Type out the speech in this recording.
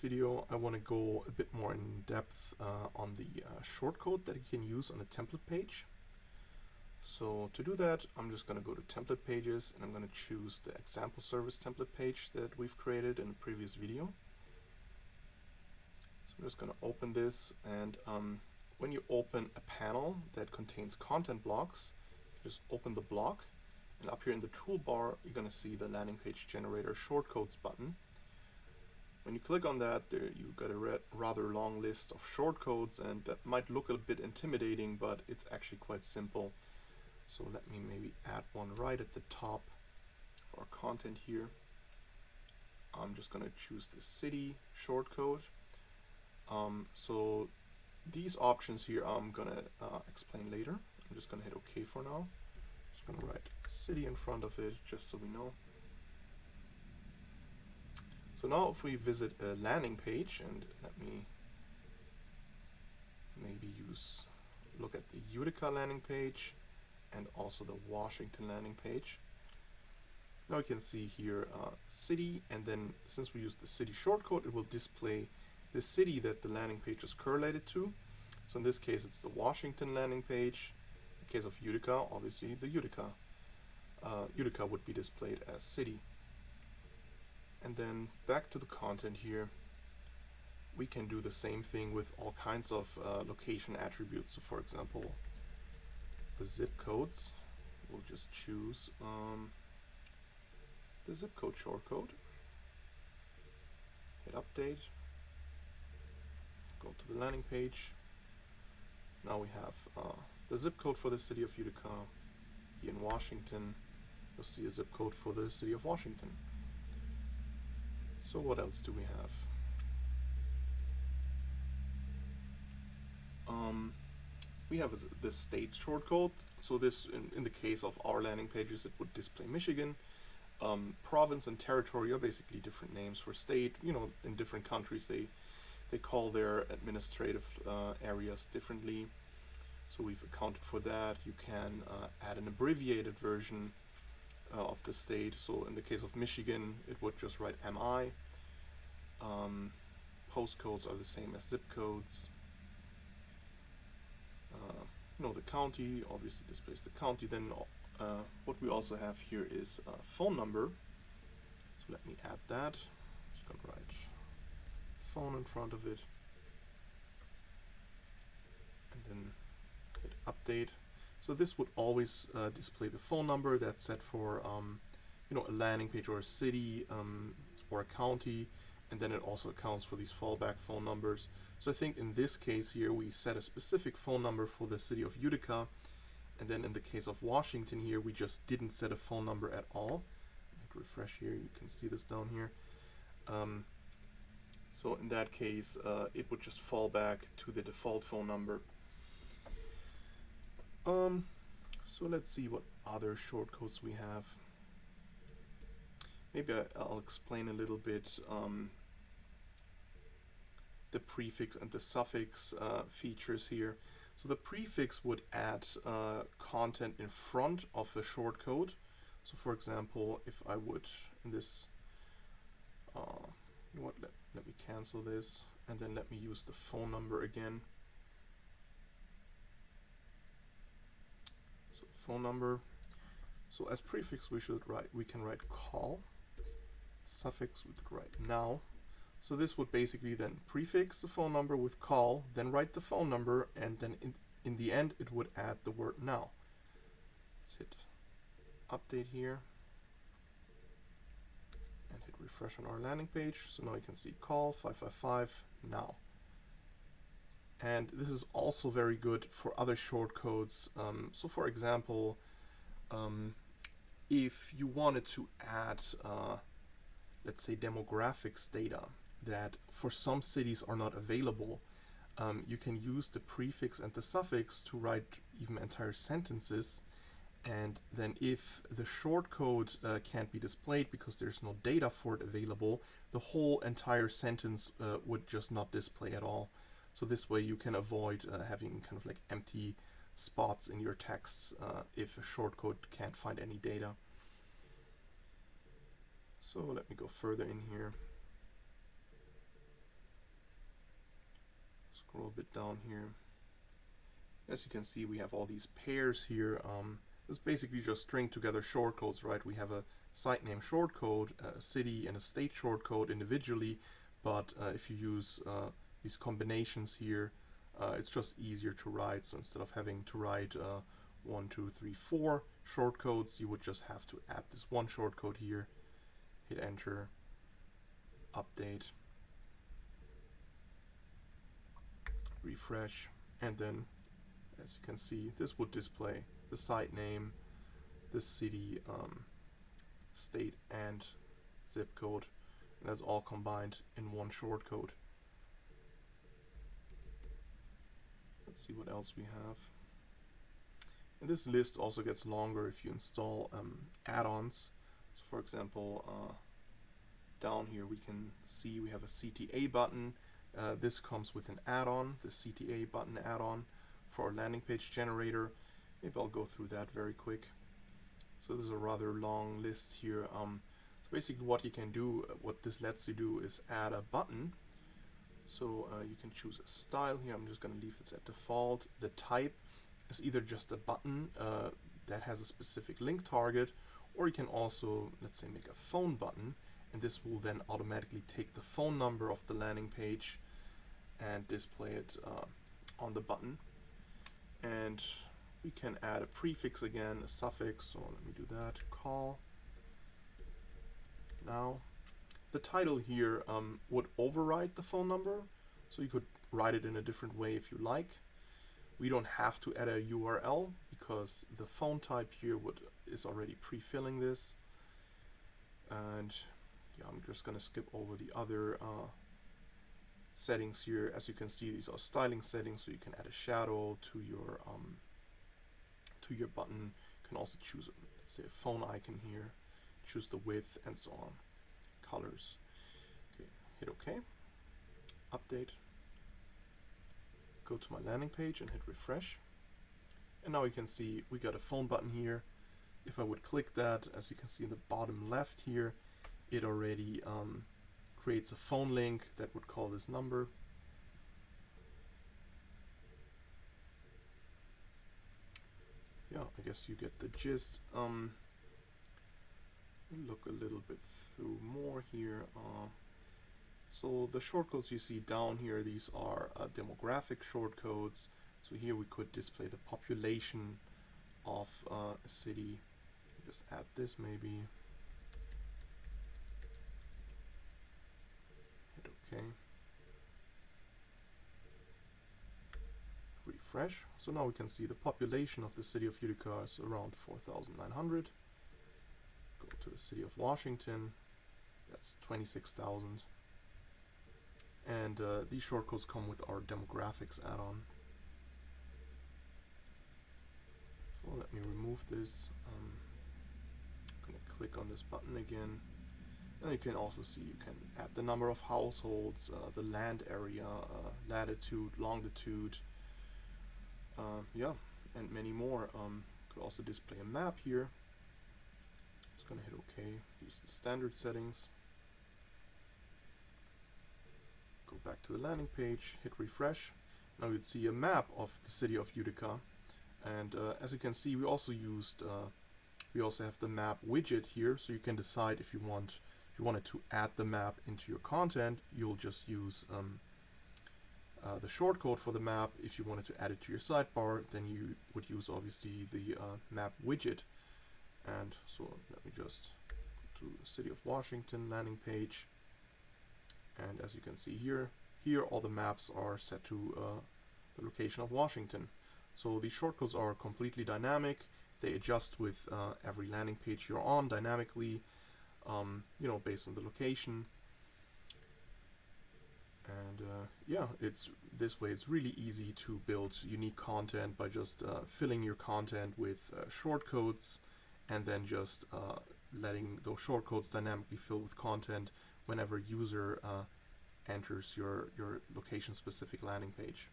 video, I want to go a bit more in depth on the shortcode that you can use on a template page. So to do that, I'm just going to go to template pages and I'm going to choose the example service template page that we've created in a previous video. So I'm just going to open this, and when you open a panel that contains content blocks, just open the block, and up here in the toolbar you're going to see the landing page generator shortcodes button. When you click on that, there you got a rather long list of shortcodes, and that might look a bit intimidating, but it's actually quite simple. So let me maybe add one right at the top for our content here. I'm just going to choose the city shortcode. So these options here I'm going to explain later. I'm just going to hit OK for now. Just going to write city in front of it just so we know. So now if we visit a landing page, and let me maybe look at the Utica landing page and also the Washington landing page. Now you can see here city, and then since we use the city shortcode, it will display the city that the landing page is correlated to. So in this case it's the Washington landing page. In the case of Utica, obviously the Utica. Utica would be displayed as city. And then back to the content here, we can do the same thing with all kinds of location attributes. So for example, the zip codes, we'll just choose the zip code shortcode, hit update, go to the landing page. Now we have the zip code for the city of Utica. Here in Washington, you'll see a zip code for the city of Washington. So what else do we have? We have the state shortcode. So this, in the case of our landing pages, it would display Michigan. Province and territory are basically different names for state. You know, in different countries they call their administrative areas differently. So we've accounted for that. You can add an abbreviated version of the state. So in the case of Michigan, it would just write MI. Postcodes are the same as zip codes. The county obviously displays the county. Then what we also have here is a phone number. So let me add that. Just gonna write phone in front of it, and then hit update. So this would always display the phone number that's set for a landing page or a city or a county, and then it also accounts for these fallback phone numbers. So I think in this case here we set a specific phone number for the city of Utica, and then in the case of Washington here we just didn't set a phone number at all. Hit refresh here, you can see this down here. So in that case it would just fall back to the default phone number. So let's see what other shortcodes we have. Maybe I'll explain a little bit the prefix and the suffix features here. So the prefix would add content in front of a shortcode. So for example, if I would in this, you know what, let me cancel this, and then let me use the phone number again. So phone number. So as prefix we can write call. Suffix we could write now. So this would basically then prefix the phone number with call, then write the phone number, and then in the end it would add the word now. Let's hit update here and hit refresh on our landing page. So now you can see call 555 now. And this is also very good for other shortcodes. So for example, if you wanted to add let's say demographics data that for some cities are not available, you can use the prefix and the suffix to write even entire sentences, and then if the shortcode can't be displayed because there's no data for it available, the whole entire sentence would just not display at all. So this way you can avoid having kind of like empty spots in your text if a shortcode can't find any data. So let me go further in here. Scroll a bit down here. As you can see, we have all these pairs here. This basically just string together shortcodes, right? We have a site name shortcode, a city and a state shortcode individually, but if you use these combinations here, it's just easier to write. So instead of having to write 1, 2, 3, 4 shortcodes, you would just have to add this one shortcode here, hit enter, update, refresh, and then as you can see, this would display the site name, the city, state, and zip code, and that's all combined in one shortcode. Let's see what else we have. And this list also gets longer if you install add-ons. So for example, down here we can see we have a CTA button. This comes with an add-on, the CTA button add-on for our landing page generator. Maybe I'll go through that very quick. So this is a rather long list here. So basically what you can do, what this lets you do is add a button. So you can choose a style here. I'm just going to leave this at default. The type is either just a button that has a specific link target, or you can also, let's say, make a phone button, and this will then automatically take the phone number of the landing page and display it on the button. And we can add a prefix again, a suffix, so let me do that, call. Now, the title here would override the phone number, so you could write it in a different way if you like. We don't have to add a URL because the phone type here is already pre-filling this. And yeah, I'm just going to skip over the other settings here. As you can see, these are styling settings, so you can add a shadow to your button. You can also choose, let's say, a phone icon here, choose the width and so on, colors. Okay, hit OK, update, go to my landing page and hit refresh. And now you can see we got a phone button here. If I would click that, as you can see in the bottom left here, it already creates a phone link that would call this number. Yeah, I guess you get the gist. Look a little bit through more here. So the shortcodes you see down here, these are demographic shortcodes. So here we could display the population of a city. Just add this maybe. Hit OK. Refresh. So now we can see the population of the city of Utica is around 4,900. Go to the city of Washington. That's 26,000. And these shortcodes come with our demographics add-on. So let me remove this. I'm going to click on this button again. And you can also see you can add the number of households, the land area, latitude, longitude, yeah, and many more. Could also display a map here. Just going to hit OK, use the standard settings. Go back to the landing page, hit refresh. Now you'd see a map of the city of Utica. And as you can see, we also have the map widget here, so you can decide if you wanted to add the map into your content. You'll just use the shortcode for the map. If you wanted to add it to your sidebar, then you would use obviously the map widget. And so let me just go to the City of Washington landing page. And as you can see here all the maps are set to the location of Washington. So these shortcodes are completely dynamic. They adjust with every landing page you're on dynamically, based on the location. And yeah, this way it's really easy to build unique content by just filling your content with shortcodes, and then just letting those shortcodes dynamically fill with content whenever user enters your location specific landing page.